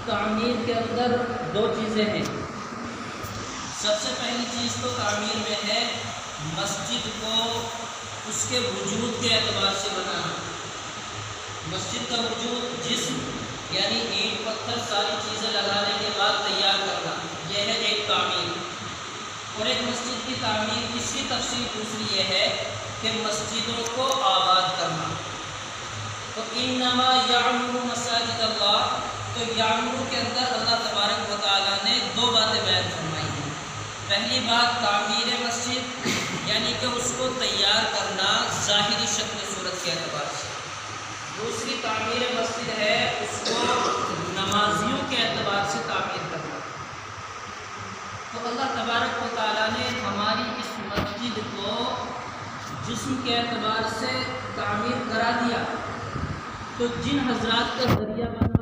تعمیر کے اندر دو چیزیں ہیں۔ سب سے پہلی چیز تو تعمیر میں ہے مسجد کو اس کے وجود کے اعتبار سے بنانا۔ مسجد کا وجود جسم یعنی اینٹ پتھر ساری چیزیں لگانے کے بعد تیار کرنا، یہ ہے ایک تعمیر۔ اور ایک مسجد کی تعمیر اس کی تفصیل دوسری یہ ہے کہ مسجدوں کو آباد کرنا۔ تو انما یعمر مساجد اللہ، تو یعمر کے اندر اللہ تبارک و تعالیٰ نے دو باتیں بیان فرمائی ہیں۔ پہلی بات تعمیر مسجد یعنی کہ اس کو تیار کرنا ظاہری شکل صورت کے اعتبار سے۔ دوسری تعمیر مسجد ہے اس کو نمازیوں کے اعتبار سے تعمیر کرنا۔ تو اللہ تبارک و تعالیٰ نے ہماری اس مسجد کو جسم کے اعتبار سے تعمیر کرا دیا، تو جن حضرات کا ذریعہ بنا